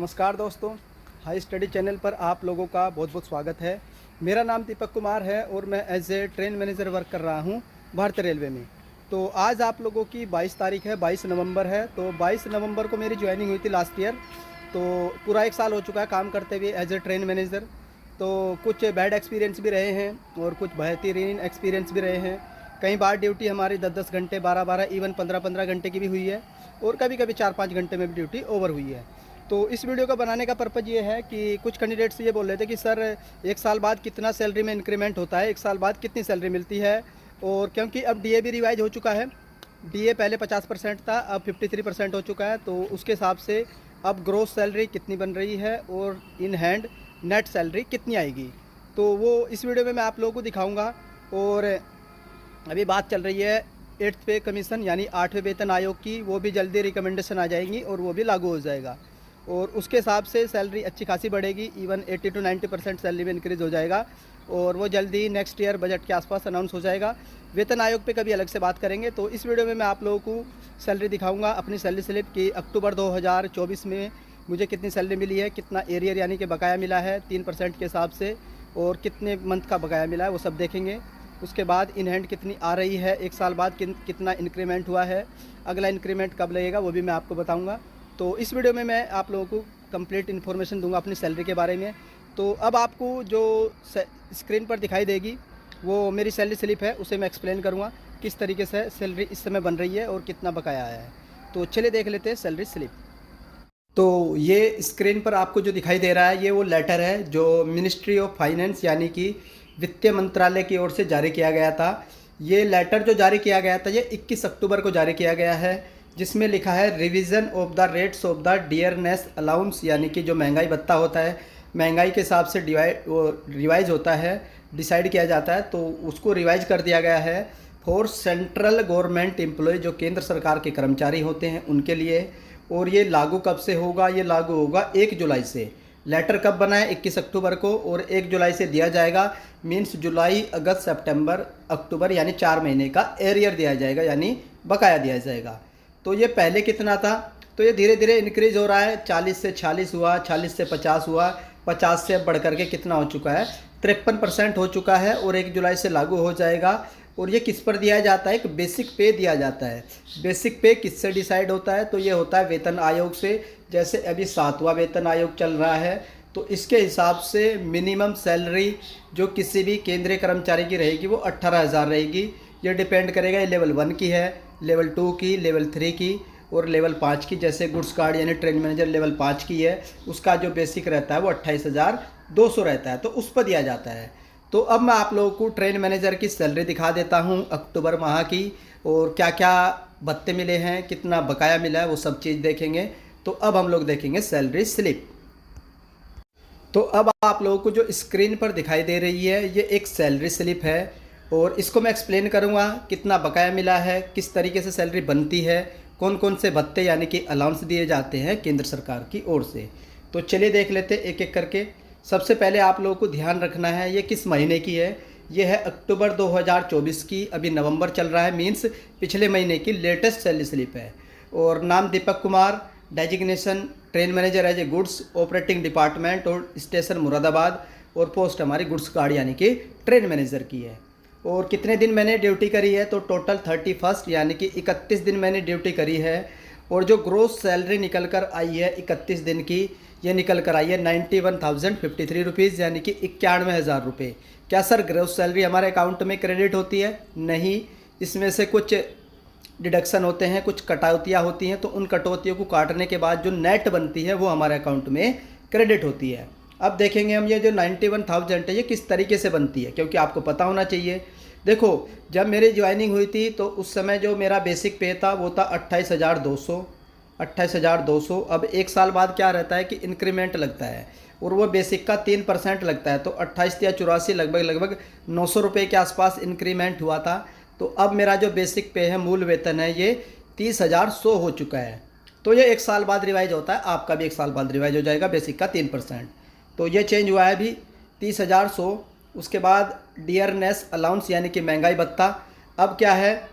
नमस्कार दोस्तों, high study channel पर आप लोगों का बहुत बहुत स्वागत है। मेरा नाम दीपक कुमार है और मैं as a train manager work कर रहा हूं भारतीय रेलवे में। तो आज आप लोगों की 22 तारीख है, 22 नवंबर है। तो 22 नवंबर को मेरी ज्वाइनिंग हुई थी लास्ट ईयर। तो पूरा 1 साल हो चुका है काम करते हुए एज ए ट्रेन मैनेजर। तो कुछ बैड एक्सपीरियंस भी रहे हैं और कुछ बेहतरीन एक्सपीरियंस भी रहे हैं। कई बार ड्यूटी हमारी 10-10 घंटे, 12-12, इवन 15-15 घंटे की भी हुई है और कभी कभी 4-5 घंटे में भी ड्यूटी ओवर हुई है। तो इस वीडियो को बनाने का पर्पज़ ये है कि कुछ कैंडिडेट्स ये बोल रहे थे कि सर 1 साल बाद कितना सैलरी में इंक्रीमेंट होता है, 1 साल बाद कितनी सैलरी मिलती है। और क्योंकि अब डीए भी रिवाइज हो चुका है, डीए पहले 50% था, अब 53% हो चुका है। तो उसके हिसाब से अब ग्रोस सैलरी कितनी बन रही है और इन हैंड नेट सैलरी कितनी आएगी, तो वो इस वीडियो में मैं आप लोगों को दिखाऊँगा। और अभी बात चल रही है 8th पे कमीशन यानी 8वें वेतन आयोग की, वो भी जल्दी रिकमेंडेशन आ जाएंगी और वो भी लागू हो जाएगा और उसके हिसाब से सैलरी अच्छी खासी बढ़ेगी। इवन 80 to 90% सैलरी में इंक्रीज़ हो जाएगा और वो जल्दी नेक्स्ट ईयर बजट के आसपास अनाउंस हो जाएगा। वेतन आयोग पे कभी अलग से बात करेंगे। तो इस वीडियो में मैं आप लोगों को सैलरी दिखाऊंगा, अपनी सैलरी स्लिप की अक्टूबर 2024 में मुझे कितनी सैलरी मिली है, कितना एरियर यानी कि बकाया मिला है 3% के हिसाब से, और कितने मंथ का बकाया मिला है वो सब देखेंगे। उसके बाद इन हैंड कितनी आ रही है, 1 साल बाद कितना इंक्रीमेंट हुआ है, अगला इंक्रीमेंट कब लगेगा वो भी मैं आपको बताऊंगा। तो इस वीडियो में मैं आप लोगों को कंप्लीट इन्फॉर्मेशन दूंगा अपनी सैलरी के बारे में। तो अब आपको जो स्क्रीन पर दिखाई देगी वो मेरी सैलरी स्लिप है, उसे मैं एक्सप्लेन करूंगा किस तरीके से सैलरी इस समय बन रही है और कितना बकाया आया है। तो चलिए देख लेते हैं सैलरी स्लिप। तो ये स्क्रीन पर आपको जो दिखाई दे रहा है ये वो लेटर है जो मिनिस्ट्री ऑफ फाइनेंस यानी कि वित्त मंत्रालय की ओर से जारी किया गया था। ये लेटर जो जारी किया गया था ये 21 अक्टूबर को जारी किया गया है, जिसमें लिखा है revision of the rates of the dearness allowance, यानी कि जो महंगाई भत्ता होता है महंगाई के हिसाब से रिवाइज होता है, डिसाइड किया जाता है। तो उसको रिवाइज कर दिया गया है फॉर सेंट्रल गवर्नमेंट एम्प्लॉय, जो केंद्र सरकार के कर्मचारी होते हैं उनके लिए। और ये लागू कब से होगा, ये लागू होगा 1 जुलाई से। लेटर कब बना है 21 अक्टूबर को और 1 जुलाई से दिया जाएगा। मीन्स जुलाई, अगस्त, सितंबर, अक्टूबर यानी 4 महीने का एरियर दिया जाएगा यानी बकाया दिया जाएगा। तो ये पहले कितना था, तो ये धीरे धीरे इंक्रीज़ हो रहा है। 40 से 46 हुआ, 40 से 50 हुआ, 50 से बढ़ करके कितना हो चुका है 53% हो चुका है और 1 जुलाई से लागू हो जाएगा। और ये किस पर दिया जाता है, एक बेसिक पे दिया जाता है। बेसिक पे किससे डिसाइड होता है, तो ये होता है वेतन आयोग से। जैसे अभी 7वां वेतन आयोग चल रहा है तो इसके हिसाब से मिनिमम सैलरी जो किसी भी केंद्रीय कर्मचारी की रहेगी वो 18,000 रहेगी। ये डिपेंड करेगा ये लेवल 1 की है, लेवल 2 की, लेवल 3 की और लेवल 5 की। जैसे गुड्स कार्ड यानी ट्रेन मैनेजर लेवल 5 की है, उसका जो बेसिक रहता है वो 28,200 रहता है, तो उस पर दिया जाता है। तो अब मैं आप लोगों को ट्रेन मैनेजर की सैलरी दिखा देता हूं अक्टूबर माह की, और क्या क्या भत्ते मिले हैं, कितना बकाया मिला है, वो सब चीज़ देखेंगे। तो अब हम लोग देखेंगे सैलरी स्लिप। तो अब आप लोगों को जो स्क्रीन पर दिखाई दे रही है ये एक सैलरी स्लिप है और इसको मैं एक्सप्लेन करूँगा कितना बकाया मिला है, किस तरीके से सैलरी बनती है, कौन कौन से भत्ते यानी कि अलाउंस दिए जाते हैं केंद्र सरकार की ओर से। तो चलिए देख लेते एक एक करके। सबसे पहले आप लोगों को ध्यान रखना है ये किस महीने की है। ये है अक्टूबर 2024 की, अभी नवंबर चल रहा है, मीन्स पिछले महीने की लेटेस्ट सैलरी स्लिप है। और नाम Deepak Kumar, designation train manager as a goods operating department और स्टेशन मुरादाबाद, और पोस्ट हमारी गुड्स कार्ड यानी कि ट्रेन मैनेजर की है। और कितने दिन मैंने ड्यूटी करी है, तो टोटल 31 यानी कि 31 दिन मैंने ड्यूटी करी है। और जो ग्रोस सैलरी निकल कर आई है 31 दिन की, ये निकल कर आई है 91,053 रुपीज़ यानी कि 91,000 रुपये। क्या सर ग्रोस सैलरी हमारे अकाउंट में क्रेडिट होती है? नहीं, इसमें से कुछ डिडक्शन होते हैं, कुछ कटौतियाँ होती हैं, तो उन कटौतियों को काटने के बाद जो नेट बनती है वो हमारे अकाउंट में क्रेडिट होती है। अब देखेंगे हम ये जो 91,000 है ये किस तरीके से बनती है, क्योंकि आपको पता होना चाहिए। देखो, जब मेरी ज्वाइनिंग हुई थी तो उस समय जो मेरा बेसिक पे था वो था 28,200। अब 1 साल बाद क्या रहता है कि इंक्रीमेंट लगता है और वो बेसिक का 3% लगता है, तो 28 या 84 लगभग 900 रुपये के आसपास इंक्रीमेंट हुआ था। तो अब मेरा जो बेसिक पे है, मूल वेतन है, ये 30,100 हो चुका है। तो ये 1 साल बाद रिवाइज होता है, आपका भी 1 साल बाद रिवाइज हो जाएगा बेसिक का 3%। तो ये चेंज हुआ है अभी 30,100। उसके बाद डियरनेस अलाउंस यानी कि महंगाई भत्ता अब क्या है,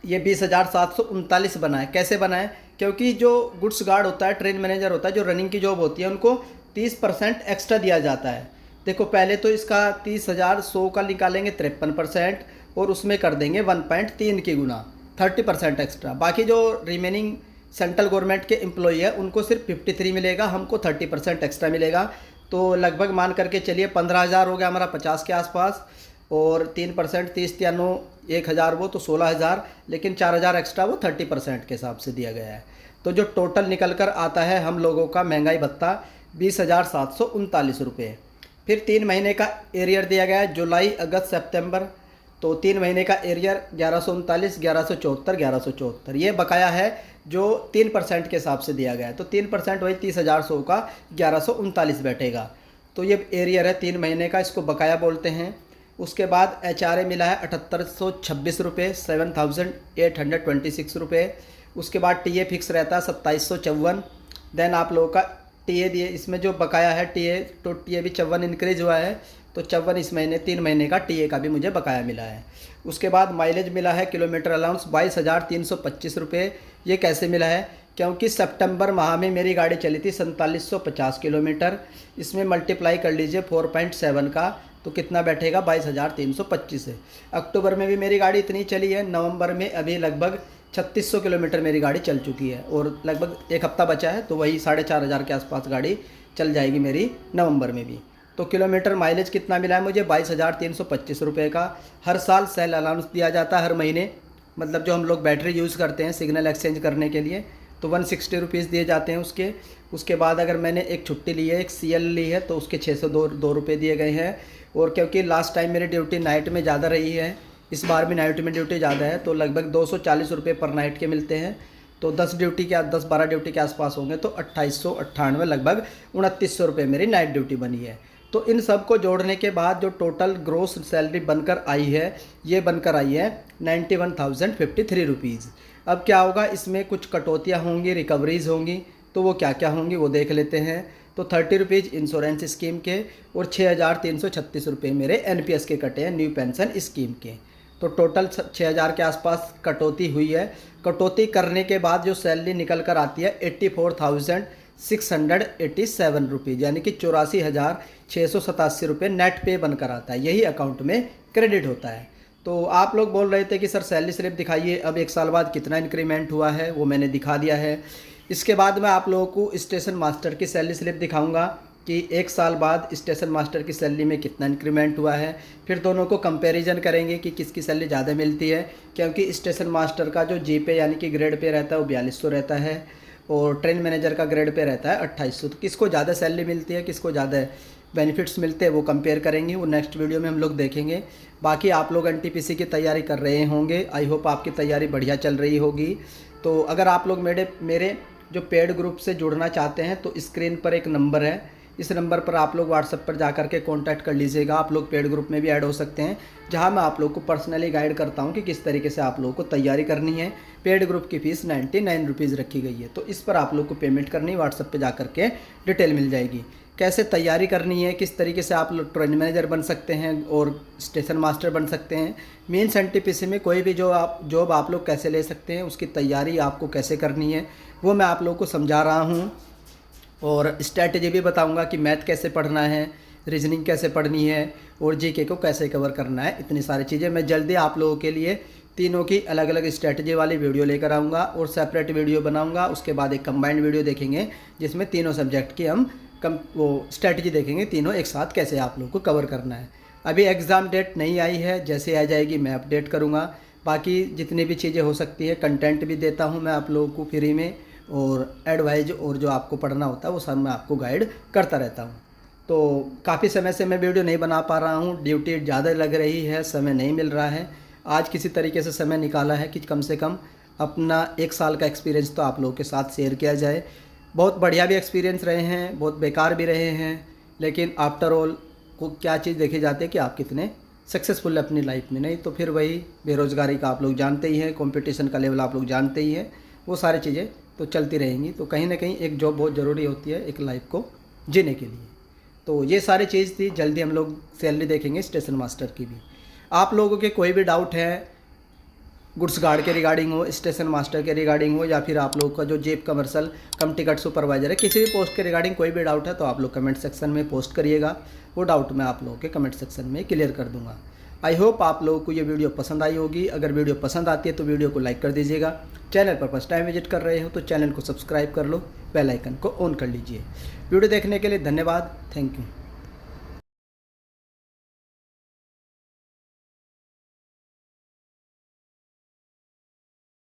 ये 20,739 बना है। कैसे बना है क्योंकि जो गुड्स गार्ड होता है, ट्रेन मैनेजर होता है, जो रनिंग की जॉब होती है, उनको 30% एक्स्ट्रा दिया जाता है। देखो पहले तो इसका 30,000 100 का निकालेंगे 53% और उसमें कर देंगे 1.3 की गुना 30% एक्स्ट्रा। बाकी जो रिमेनिंग सेंट्रल गवर्नमेंट के एम्प्लॉई है उनको सिर्फ 53 मिलेगा, हमको 30% एक्स्ट्रा मिलेगा। तो लगभग मान करके चलिए 15,000 हो गया हमारा 50 के आसपास, और 3% 30 या 9 1,000 वो तो 16,000, लेकिन 4,000 एक्स्ट्रा वो 30% के हिसाब से दिया गया है। तो जो टोटल निकल कर आता है हम लोगों का महंगाई भत्ता 20,739 रुपये। फिर 3 महीने का एरियर दिया गया है, जुलाई अगस्त सितंबर, तो 3 महीने का एरियर 1139 1174 1174 ये बकाया है जो 3% के हिसाब से दिया गया है। तो 3% वही 30,100 का 1139 बैठेगा। तो ये एरियर है 3 महीने का, इसको बकाया बोलते हैं। उसके बाद HRA मिला है 7,826 रुपये 7,826 रुपये। उसके बाद TA फिक्स रहता है 2,754। देन आप लोगों का TA दिए, इसमें जो बकाया है TA, तो TA भी 54 इंक्रीज हुआ है, तो 54 इस महीने 3 महीने का TA का भी मुझे बकाया मिला है। उसके बाद माइलेज मिला है, किलोमीटर अलाउंस 22,325 रुपये। ये कैसे मिला है? क्योंकि सितंबर माह में मेरी गाड़ी चली थी 4750 किलोमीटर, इसमें मल्टीप्लाई कर लीजिए 4.7 का, तो कितना बैठेगा 22,325 है। अक्टूबर में भी मेरी गाड़ी इतनी चली है, नवंबर में अभी लगभग 3600 किलोमीटर मेरी गाड़ी चल चुकी है और लगभग एक हफ्ता बचा है, तो वही 4,500 के आसपास गाड़ी चल जाएगी मेरी नवंबर में भी। तो किलोमीटर माइलेज कितना मिला है मुझे 22,325 रुपये का। हर साल सेल अलाउंस दिया जाता है हर महीने, मतलब जो हम लोग बैटरी यूज़ करते हैं सिग्नल एक्सचेंज करने के लिए, तो 160 रुपीज़ दिए जाते हैं उसके। उसके बाद अगर मैंने एक छुट्टी ली है, एक CL ली है, तो उसके 602 रुपये दिए गए हैं। और क्योंकि लास्ट टाइम मेरी ड्यूटी नाइट में ज़्यादा रही है, इस बार भी नाइट में ड्यूटी ज़्यादा है, तो लगभग 240 रुपये पर नाइट के मिलते हैं। तो 10-12 ड्यूटी के आसपास होंगे, तो 2898 लगभग 2900 रुपये मेरी नाइट ड्यूटी बनी है। तो इन सब को जोड़ने के बाद जो टोटल ग्रोस सैलरी बनकर आई है, ये बनकर आई है 91,053 रुपीज़। अब क्या होगा, इसमें कुछ कटौतियाँ होंगी, रिकवरीज होंगी, तो वो क्या क्या होंगी वो देख लेते हैं। तो 30 रुपीज़ इंश्योरेंस स्कीम के और 6,336 रुपये मेरे NPS के कटे हैं, न्यू पेंशन स्कीम के। तो टोटल 6,000 के आसपास कटौती हुई है। कटौती करने के बाद जो सैलरी निकल कर आती है 84,687 रुपीज़, यानी कि 84,687 रुपये नेट पे बनकर आता है, यही अकाउंट में क्रेडिट होता है। तो आप लोग बोल रहे थे कि सर सैलरी स्लिप दिखाइए, अब 1 साल बाद कितना इंक्रीमेंट हुआ है, वो मैंने दिखा दिया है। इसके बाद मैं आप लोगों को स्टेशन मास्टर की सैलरी स्लिप दिखाऊंगा कि 1 साल बाद स्टेशन मास्टर की सैलरी में कितना इंक्रीमेंट हुआ है। फिर दोनों को कंपैरिजन करेंगे कि किसकी सैलरी ज़्यादा मिलती है, क्योंकि स्टेशन मास्टर का जो GPay यानी कि ग्रेड पे रहता है वो 4200 रहता है, और ट्रेन मैनेजर का ग्रेड पे रहता है 2800। तो किसको ज़्यादा सैलरी मिलती है, किसको ज़्यादा बेनिफिट्स मिलते हैं, वो कंपेयर करेंगे, वो नेक्स्ट वीडियो में हम लोग देखेंगे। बाकी आप लोग NTPC की तैयारी कर रहे होंगे, आई होप आपकी तैयारी बढ़िया चल रही होगी। तो अगर आप लोग मेरे जो पेड ग्रुप से जुड़ना चाहते हैं, तो स्क्रीन पर एक नंबर है, इस नंबर पर आप लोग व्हाट्सएप पर जा करके कांटेक्ट कर लीजिएगा। आप लोग पेड ग्रुप में भी ऐड हो सकते हैं, जहां मैं आप लोग को पर्सनली गाइड करता हूं कि किस तरीके से आप लोगों को तैयारी करनी है। पेड ग्रुप की फ़ीस 99 रुपीज़ रखी गई है, तो इस पर आप लोग को पेमेंट करनी है, व्हाट्सएप पर जा करके डिटेल मिल जाएगी। कैसे तैयारी करनी है, किस तरीके से आप लोग ट्रेन मैनेजर बन सकते हैं और स्टेशन मास्टर बन सकते हैं, मेंस NTPC में कोई भी जॉब आप लोग कैसे ले सकते हैं, उसकी तैयारी आपको कैसे करनी है, वो मैं आप लोगों को समझा रहा हूँ। और स्ट्रैटेजी भी बताऊंगा कि मैथ कैसे पढ़ना है, रीजनिंग कैसे पढ़नी है, और GK को कैसे कवर करना है। इतनी सारी चीज़ें मैं जल्दी आप लोगों के लिए तीनों की अलग अलग स्ट्रैटेजी वाली वीडियो लेकर आऊँगा और सेपरेट वीडियो बनाऊँगा। उसके बाद एक कंबाइंड वीडियो देखेंगे जिसमें तीनों सब्जेक्ट की हम वो स्ट्रैटेजी देखेंगे, तीनों एक साथ कैसे आप लोगों को कवर करना है। अभी एग्ज़ाम डेट नहीं आई है, जैसे आ जाएगी मैं अपडेट करूँगा। बाकी जितनी भी चीज़ें हो सकती है, कंटेंट भी देता हूँ मैं आप लोगों को फ्री में, और एडवाइज और जो आपको पढ़ना होता है वो सब मैं आपको गाइड करता रहता हूँ। तो काफ़ी समय से मैं वीडियो नहीं बना पा रहा हूँ, ड्यूटी ज़्यादा लग रही है, समय नहीं मिल रहा है। आज किसी तरीके से समय निकाला है कि कम से कम अपना 1 साल का एक्सपीरियंस तो आप लोगों के साथ शेयर किया जाए। बहुत बढ़िया भी एक्सपीरियंस रहे हैं, बहुत बेकार भी रहे हैं, लेकिन आफ्टर ऑल को क्या चीज़ देखी जाती है कि आप कितने सक्सेसफुल है अपनी लाइफ में। नहीं तो फिर वही बेरोज़गारी का आप लोग जानते ही हैं, कंपटीशन का लेवल आप लोग जानते ही हैं, वो सारी चीज़ें तो चलती रहेंगी। तो कहीं ना कहीं एक जॉब बहुत ज़रूरी होती है एक लाइफ को जीने के लिए। तो ये सारी चीज़ थी। जल्दी हम लोग सैलरी देखेंगे स्टेशन मास्टर की भी। आप लोगों के कोई भी डाउट है गुड्स गार्ड के रिगार्डिंग हो, स्टेशन मास्टर के रिगार्डिंग हो, या फिर आप लोगों का जो जेब कमर्शियल कम टिकट सुपरवाइजर है, किसी भी पोस्ट के रिगार्डिंग कोई भी डाउट है तो आप लोग कमेंट सेक्शन में पोस्ट करिएगा। वो डाउट मैं आप लोगों के कमेंट सेक्शन में क्लियर कर दूंगा। आई होप आप लोगों को ये वीडियो पसंद आई होगी। अगर वीडियो पसंद आती है तो वीडियो को लाइक कर दीजिएगा। चैनल पर फर्स्ट टाइम विजिट कर रहे हो तो चैनल को सब्सक्राइब कर लो, बेल आइकन को ऑन कर लीजिए। वीडियो देखने के लिए धन्यवाद। Thank you.